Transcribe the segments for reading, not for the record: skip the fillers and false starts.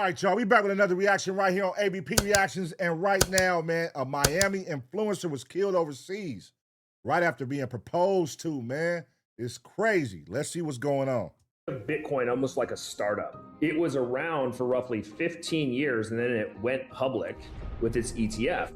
right, y'all, we back with another reaction right here on ABP Reactions. And right now, man, a Miami influencer was killed overseas right after being proposed to, man. It's crazy. Let's see what's going on. Bitcoin almost like a startup. It was around for roughly 15 years and then it went public with its ETF,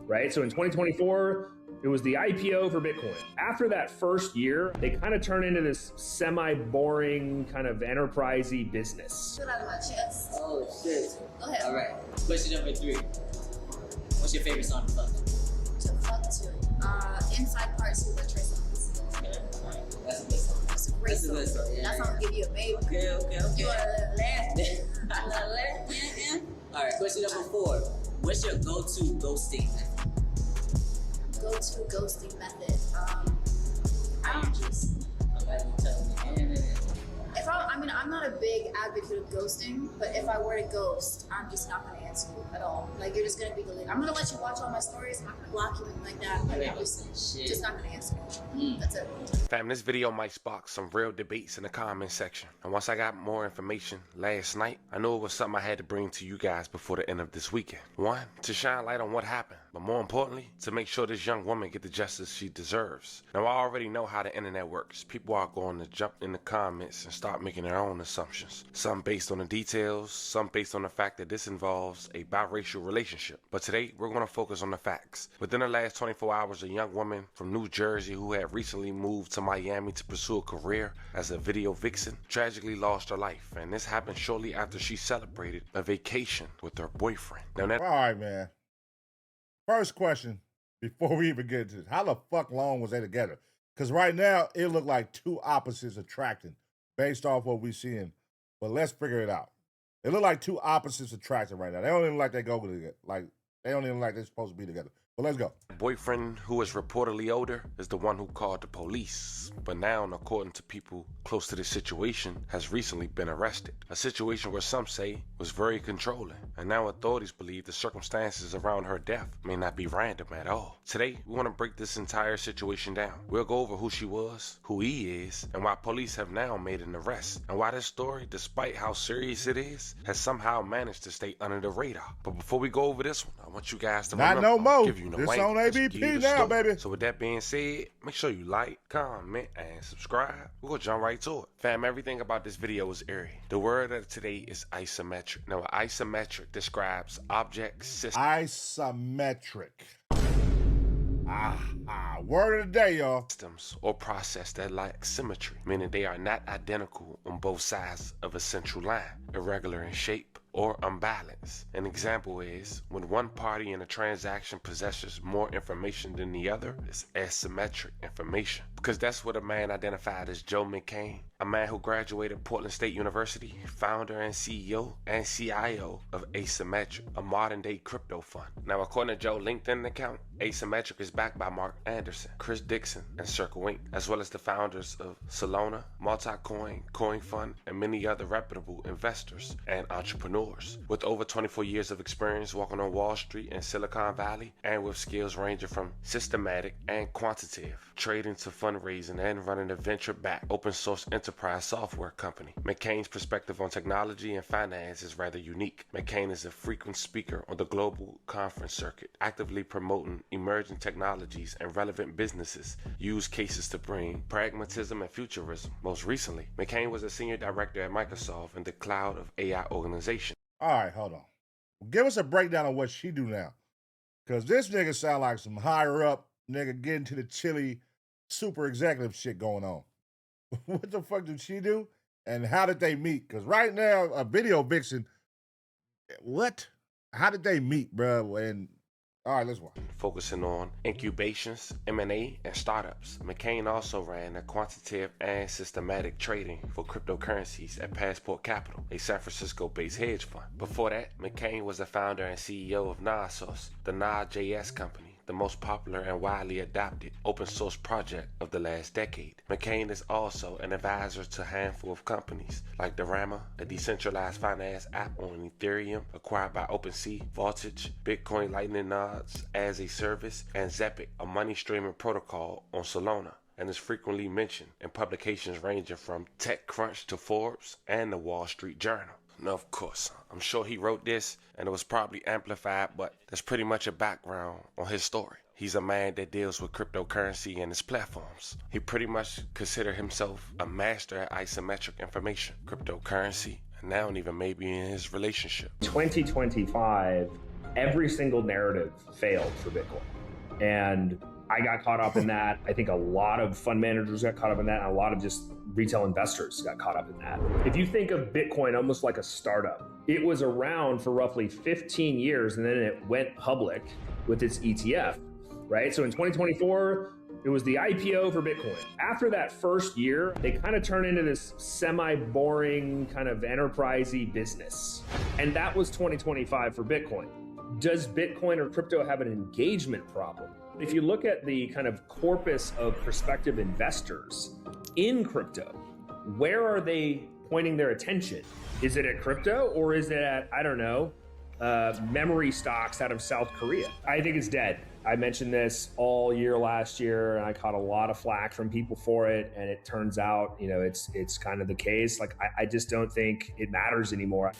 right? So in 2024, it was the IPO for Bitcoin. After that first year, they kind of turned into this semi-boring kind of enterprise-y business. Out of my chest. Oh shit. Go ahead. All right. Question number 3. What's your favorite song to fuck? To fuck to. Inside Parts with Trey Songz. Okay. All right. That's a good song. It's a great That's a song. good song. Yeah, That song will give you a baby. Okay. You want a little laugh? A little laugh? Yeah. All right. Question number 4. What's your go-to ghosting method? Go-to ghosting method. I don't just. I'm glad you tell me. I'm not a big advocate of ghosting, but if I were to ghost, I'm just not gonna answer you at all. Like, you're just gonna be deleted. I'm gonna let you watch all my stories. I'm not gonna block you and like that. Like, I'm just not gonna answer you. That's it. Fam, this video might spark some real debates in the comment section. And once I got more information last night, I knew it was something I had to bring to you guys before the end of this weekend. 1, to shine light on what happened, but more importantly, to make sure this young woman get the justice she deserves. Now, I already know how the internet works. People are going to jump in the comments and start making their own assumptions. Some based on the details, some based on the fact that this involves a biracial relationship. But today, we're going to focus on the facts. Within the last 24 hours, a young woman from New Jersey who had recently moved to Miami to pursue a career as a video vixen tragically lost her life. And this happened shortly after she celebrated a vacation with her boyfriend. Now, All right, man. First question, before we even get into this, how the fuck long was they together? Because right now, it looked like two opposites attracting based off what we're seeing. But let's figure it out. It look like two opposites attracting right now. They don't even like they go together. Like, they don't even like they're supposed to be together. But let's go. Boyfriend, who is reportedly older, is the one who called the police. But now, according to people close to this situation, has recently been arrested. A situation where some say was very controlling. And now authorities believe the circumstances around her death may not be random at all. Today, we want to break this entire situation down. We'll go over who she was, who he is, and why police have now made an arrest. And why this story, despite how serious it is, has somehow managed to stay under the radar. But before we go over this one, I want you guys to Not remember, no more. give you This on ABP now, baby. So with that being said, make sure you like, comment, and subscribe. We're gonna jump right to it. Fam, everything about this video is eerie. The word of today is isometric. Now, isometric describes objects, systems. Isometric. Word of the day, y'all. Systems or process that lack symmetry, meaning they are not identical on both sides of a central line, irregular in shape, or unbalanced. An example is when one party in a transaction possesses more information than the other, it's asymmetric information. Because that's what a man identified as Joe McCann, a man who graduated Portland State University, founder and CEO and CIO of Asymmetric, a modern day crypto fund. Now, according to Joe's LinkedIn account, Asymmetric is backed by Mark Anderson, Chris Dixon, and Circle Inc., as well as the founders of Solana, Multicoin, Coin Fund, and many other reputable investors and entrepreneurs. With over 24 years of experience walking on Wall Street and Silicon Valley, and with skills ranging from systematic and quantitative trading to fundraising and running a venture-backed open-source enterprise software company, McCain's perspective on technology and finance is rather unique. McCain is a frequent speaker on the global conference circuit, actively promoting emerging technologies and relevant businesses use cases to bring pragmatism and futurism. Most recently, McCain was a senior director at Microsoft and the Cloud of AI organization. All right, hold on. Give us a breakdown of what she do now. Because this nigga sound like some higher up nigga getting to the chili super executive shit going on. What the fuck did she do? And how did they meet? Because right now, a video vixen, what? How did they meet, bro? And all right, let's watch. Focusing on incubations, M&A, and startups. McCain also ran a quantitative and systematic trading for cryptocurrencies at Passport Capital, a San Francisco-based hedge fund. Before that, McCain was the founder and CEO of Nodsource, the Node.js company, the most popular and widely adopted open source project of the last decade. McCain is also an advisor to a handful of companies like Dorama, a decentralized finance app on Ethereum acquired by OpenSea, Voltage, Bitcoin Lightning Nodes as a service, and Zepic, a money streaming protocol on Solana, and is frequently mentioned in publications ranging from TechCrunch to Forbes and the Wall Street Journal. Now, of course, I'm sure he wrote this and it was probably amplified, but that's pretty much a background on his story. He's a man that deals with cryptocurrency and its platforms. He pretty much considered himself a master at asymmetric information, cryptocurrency, and now even maybe in his relationship. 2025, every single narrative failed for Bitcoin. And I got caught up in that. I think a lot of fund managers got caught up in that, and a lot of just retail investors got caught up in that. If you think of Bitcoin almost like a startup, it was around for roughly 15 years, and then it went public with its ETF, right? So in 2024, it was the IPO for Bitcoin. After that first year, they kind of turned into this semi-boring kind of enterprise-y business. And that was 2025 for Bitcoin. Does Bitcoin or crypto have an engagement problem? If you look at the kind of corpus of prospective investors in crypto, where are they pointing their attention? Is it at crypto or is it at, I don't know, memory stocks out of South Korea? I think it's dead. I mentioned this all year last year and I caught a lot of flack from people for it. And it turns out, you know, it's kind of the case. Like, I just don't think it matters anymore.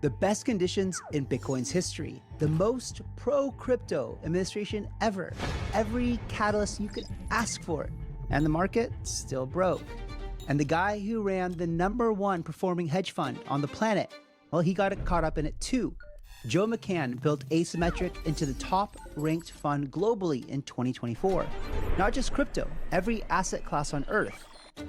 The best conditions in Bitcoin's history, the most pro-crypto administration ever, every catalyst you could ask for, and the market still broke. And the guy who ran the #1 performing hedge fund on the planet, well, he got caught up in it too. Joe McCann built Asymmetric into the top-ranked fund globally in 2024. Not just crypto, every asset class on Earth.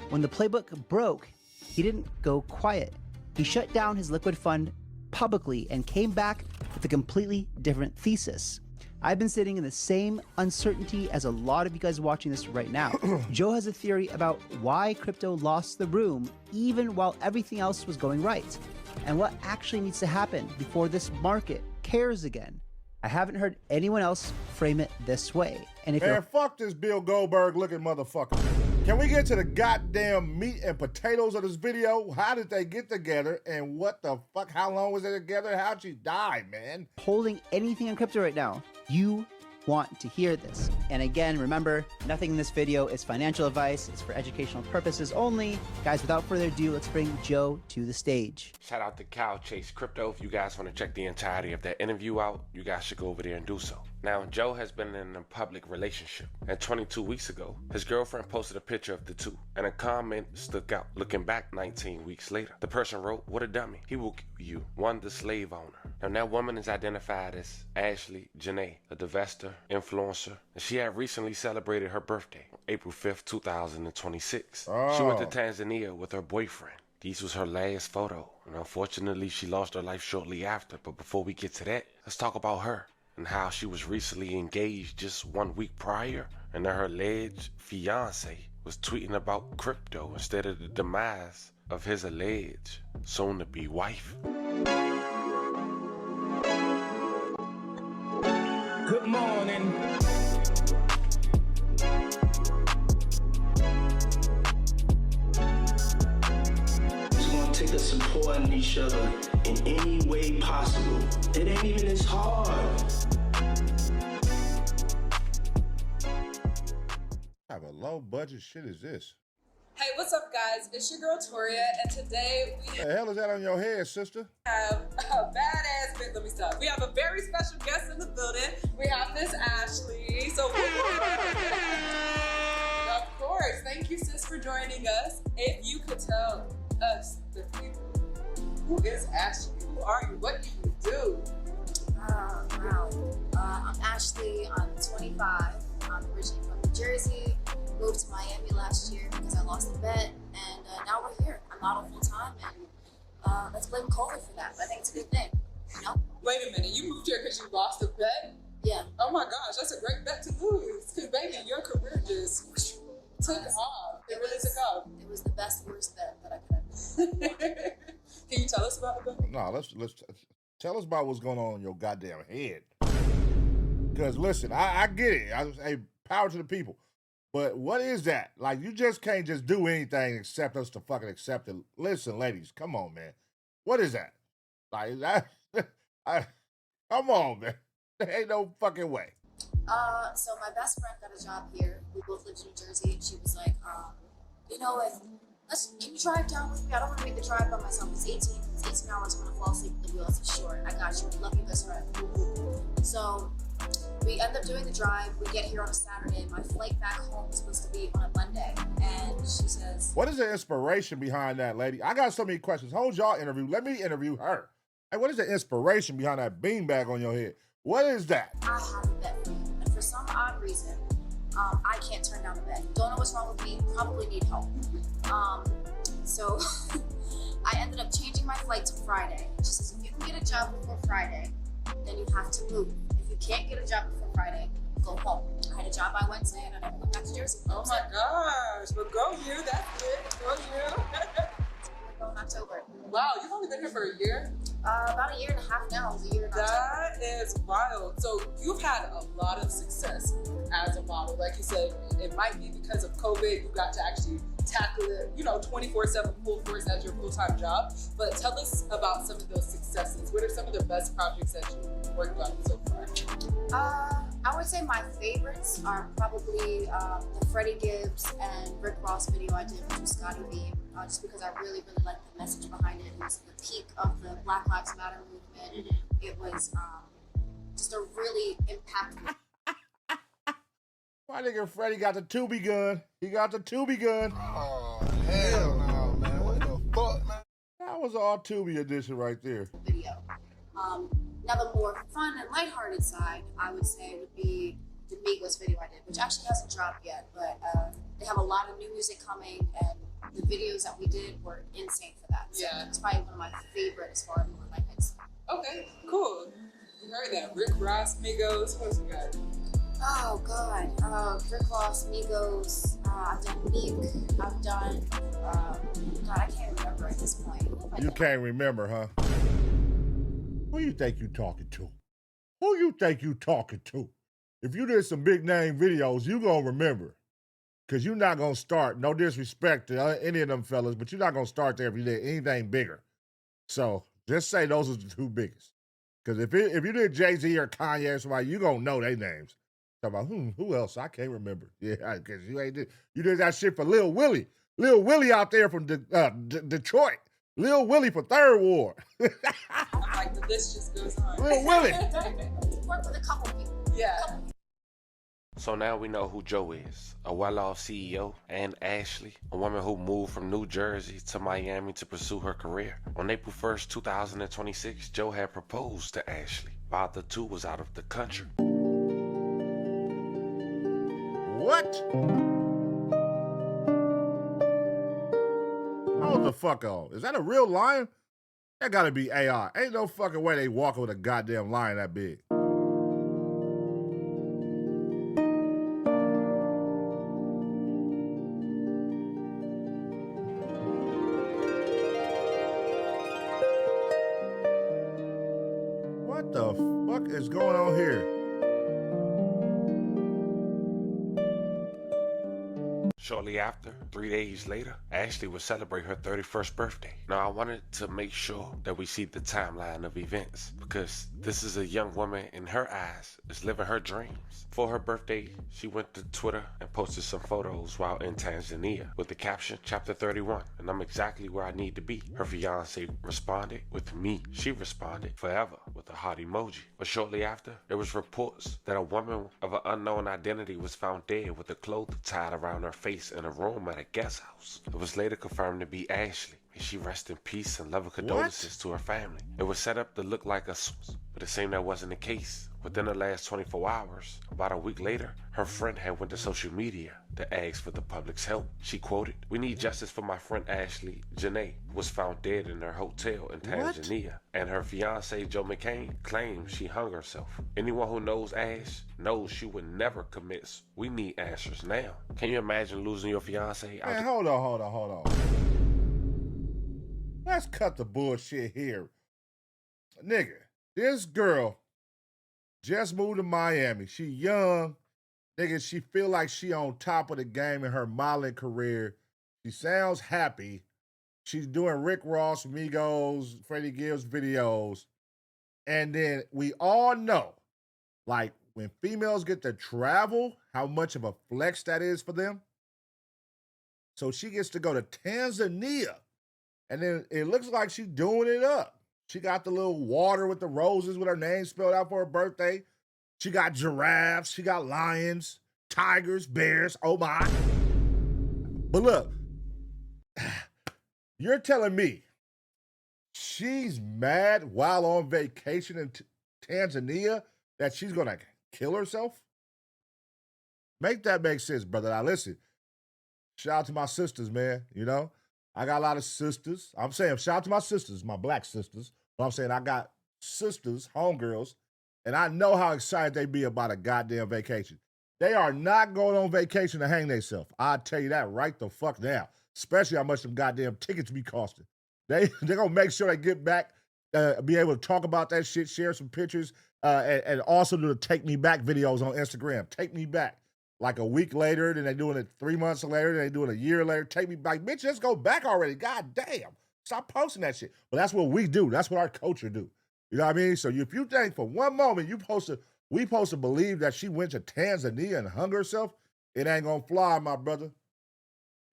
When the playbook broke, he didn't go quiet. He shut down his liquid fund publicly and came back with a completely different thesis. I've been sitting in the same uncertainty as a lot of you guys watching this right now. Joe has a theory about why crypto lost the room even while everything else was going right, and what actually needs to happen before this market cares again. I haven't heard anyone else frame it this way. And if Man, fuck this Bill Goldberg looking motherfucker. Can we get to the goddamn meat and potatoes of this video? How did they get together and what the fuck? How long was they together? How'd she die, man? holding anything on crypto right now, you want to hear this. And again, remember, nothing in this video is financial advice. It's for educational purposes only. Guys, without further ado, let's bring Joe to the stage. Shout out to Cow Chase Crypto. If you guys want to check the entirety of that interview out, you guys should go over there and do so. Now, Joe has been in a public relationship, and 22 weeks ago, his girlfriend posted a picture of the two, and a comment stuck out. Looking back 19 weeks later, the person wrote, "What a dummy. He will kill you. One, the slave owner." Now, that woman is identified as Ashley Janae, a divestor, influencer, and she had recently celebrated her birthday, April 5th, 2026. She went to Tanzania with her boyfriend. This was her last photo, and unfortunately, she lost her life shortly after. But before we get to that, let's talk about her and how she was recently engaged just 1 week prior, and that her alleged fiance was tweeting about crypto instead of the demise of his alleged soon-to-be wife. Good morning. Just gonna take us supporting each other in any way possible. It ain't even as hard. What type of low budget shit is this? Hey, what's up, guys? It's your girl Toria, and today we What the hell is that on your head, sister? have a badass bit. Let me stop. We have a very special guest in the building. We have Miss Ashley. So, of course, thank you, sis, for joining us. If you could tell us, the people, who is Ashley? Who are you? What do you do? Wow. I'm Ashley. I'm 25. I'm originally from New Jersey. Moved to Miami last year because I lost the bet, and now we're here. I'm out full time, and let's blame COVID for that. But I think it's a good thing, you know? Wait a minute, you moved here because you lost the bet? Yeah. Oh my gosh, that's a great bet to lose. Because, baby, your career just took off. It really took off. It was the best, worst bet that I could have done. Can you tell us about the bet? No, let's tell us about what's going on in your goddamn head. Because listen, I get it. Hey, power to the people. But what is that? Like, you just can't just do anything except us to fucking accept it. Listen, ladies, come on, man. What is that? Like, come on, man. There ain't no fucking way. So my best friend got a job here. We both lived in New Jersey, and she was like, you know, if Can you drive down with me? I don't want to make the drive by myself. It's 18 hours. I'm gonna fall asleep at the wheel. It's short. I got you. Love you, best friend. So we end up doing the drive. We get here on a Saturday. My flight back home is supposed to be on a Monday. And she says, what is the inspiration behind that, lady? I got so many questions. Hold y'all interview. Let me interview her. Hey, what is the inspiration behind that beanbag on your head? What is that? I have a bet for you. And for some odd reason, I can't turn down the bet. Don't know what's wrong with me. Probably need help. So I ended up changing my flight to Friday. She says, if you can get a job before Friday, then you have to move. If you can't get a job before Friday, go home. I had a job by Wednesday and I never went back to Jersey. Oh my gosh. But go you, that's it. Go you. Go in October. Wow, you've only been here for a year? About a year and a half now. It was a year and a half. That is wild. So you've had a lot of success as a model. Like you said, it might be because of COVID, you got to actually tackle it, 24/7 full force as your full-time job. But tell us about some of those successes. What are some of the best projects that you've worked on so far? I would say my favorites are probably the Freddie Gibbs and Rick Ross video I did, which was Scotty Beam, just because I really, really liked the message behind it. It was the peak of the Black Lives Matter movement. It was just a really impactful. My nigga Freddie got the Tubi gun. He got the Tubi gun. Oh, hell no, man. What the fuck, man? That was all Tubi edition right there. Video. Now the more fun and lighthearted side, I would say, would be the Migos video I did, which actually hasn't dropped yet, but they have a lot of new music coming, and the videos that we did were insane for that. So Yeah. it's probably one of my favorite as far as more lighthearted stuff. Okay, cool. You heard that. Rick Ross, Migos, what else you got? Oh God, Rick Ross, Migos. I've done Meek. I've done. God, I can't remember at this point. You can't remember, huh? Who you think you talking to? Who you think you talking to? If you did some big name videos, you gonna remember. Cause you're not gonna start, no disrespect to any of them fellas, but you're not gonna start there if you did anything bigger. So just say those are the two biggest. Cause if you did Jay-Z or Kanye or somebody, you gonna know their names. Talk about who else? I can't remember. Yeah, cause you did that shit for Lil Willie. Lil Willie out there from Detroit. Lil Willie for Third Ward. I'm like, the list just goes on. Lil Willie. Work with a couple people. Yeah. So now we know who Joe is, a well-off CEO, and Ashley, a woman who moved from New Jersey to Miami to pursue her career. On April 1st, 2026, Joe had proposed to Ashley while the two was out of the country. What? Hold the fuck on. Is that a real lion? That gotta be AI. Ain't no fucking way they walking with a goddamn lion that big. What the fuck is going on here? Shortly after, 3 days later, Ashley would celebrate her 31st birthday. Now, I wanted to make sure that we see the timeline of events because this is a young woman in her eyes is living her dreams. For her birthday, she went to Twitter and posted some photos while in Tanzania with the caption, Chapter 31, and I'm exactly where I need to be. Her fiance responded with me. She responded forever with a heart emoji. But shortly after, there was reports that a woman of an unknown identity was found dead with a cloth tied around her face in a room at a guest house. It was later confirmed to be Ashley. May she rest in peace and love and condolences to her family. It was set up to look like a but it seemed that wasn't the case. Within the last 24 hours, about a week later, her friend had went to social media to ask for the public's help. She quoted, "We need justice for my friend Ashley Janae, who was found dead in her hotel in Tanzania, and her fiance Joe McCann claims she hung herself. Anyone who knows Ash knows she would never commit. We need answers now." Can you imagine losing your fiance? Man, hold on. Let's cut the bullshit here. Nigga, this girl just moved to Miami. She young. Nigga, she feel like she on top of the game in her modeling career. She sounds happy. She's doing Rick Ross, Migos, Freddie Gibbs videos. And then we all know, like, when females get to travel, how much of a flex that is for them. So she gets to go to Tanzania. And then it looks like she's doing it up. She got the little water with the roses with her name spelled out for her birthday. She got giraffes. She got lions, tigers, bears. Oh my. But look, you're telling me she's mad while on vacation in Tanzania that she's going to kill herself? Make that make sense, brother. Now listen, shout out to my sisters, man. You know, I got a lot of sisters. I'm saying shout out to my sisters, my black sisters. But I'm saying I got sisters, homegirls, and I know how excited they be about a goddamn vacation. They are not going on vacation to hang themselves. I'll tell you that right the fuck now. Especially how much them goddamn tickets be costing. They're going to make sure they get back, be able to talk about that shit, share some pictures, and also do the Take Me Back videos on Instagram. Take me back. Like a week later, then they doing it 3 months later, then they doing it a year later. Take me back. Bitch, let's go back already. God damn. Stop posting that shit. But that's what we do. That's what our culture do. You know what I mean? So if you think for one moment we supposed to believe that she went to Tanzania and hung herself, it ain't gonna fly, my brother.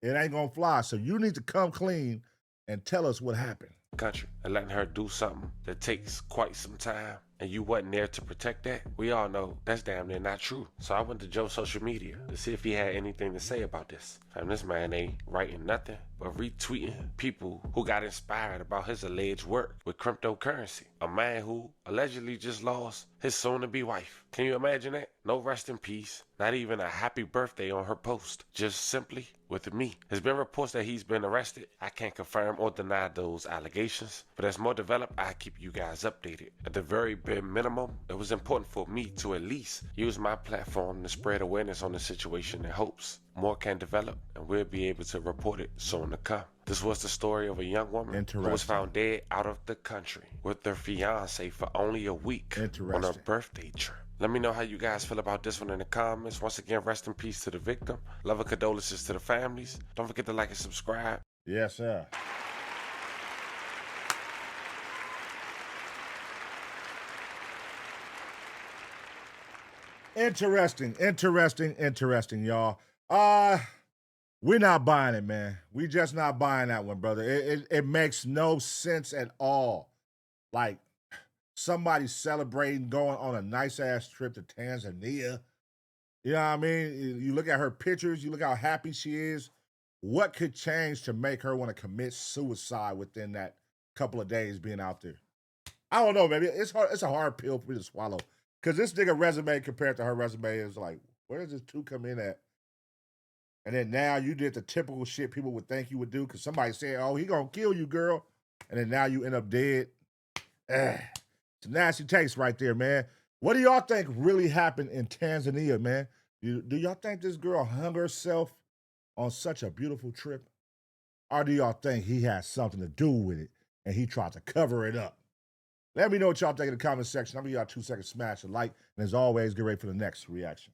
It ain't gonna fly. So you need to come clean and tell us what happened. Country and letting her do something that takes quite some time, and you wasn't there to protect that, we all know that's damn near not true. So I went to Joe's social media to see if he had anything to say about this. And this man ain't writing nothing but retweeting people who got inspired about his alleged work with cryptocurrency. A man who allegedly just lost his soon-to-be wife. Can you imagine that? No rest in peace, not even a happy birthday on her post, just simply with me. There's been reports that he's been arrested. I can't confirm or deny those allegations, but as more develop, I keep you guys updated. At the very bare minimum, it was important for me to at least use my platform to spread awareness on the situation in hopes more can develop and we'll be able to report it soon to come. This was the story of a young woman who was found dead out of the country with their fiance for only a week on her birthday trip. Let me know how you guys feel about this one in the comments. Once again, rest in peace to the victim. Love and condolences to the families. Don't forget to like and subscribe. Yes, sir. Interesting, y'all. We're not buying it, man. We just not buying that one, brother. It makes no sense at all. Like, somebody celebrating going on a nice-ass trip to Tanzania. You know what I mean? You look at her pictures, you look how happy she is. What could change to make her want to commit suicide within that couple of days being out there? I don't know, baby. It's hard. It's a hard pill for me to swallow. Because this nigga resume compared to her resume is like, where does this two come in at? And then now you did the typical shit people would think you would do because somebody said, oh, he gonna kill you, girl. And then now you end up dead. It's a nasty taste right there, man. What do y'all think really happened in Tanzania, man? Do y'all think this girl hung herself on such a beautiful trip? Or do y'all think he has something to do with it and he tried to cover it up? Let me know what y'all think in the comment section. I'm gonna give y'all 2 seconds, smash a like. And as always, get ready for the next reaction.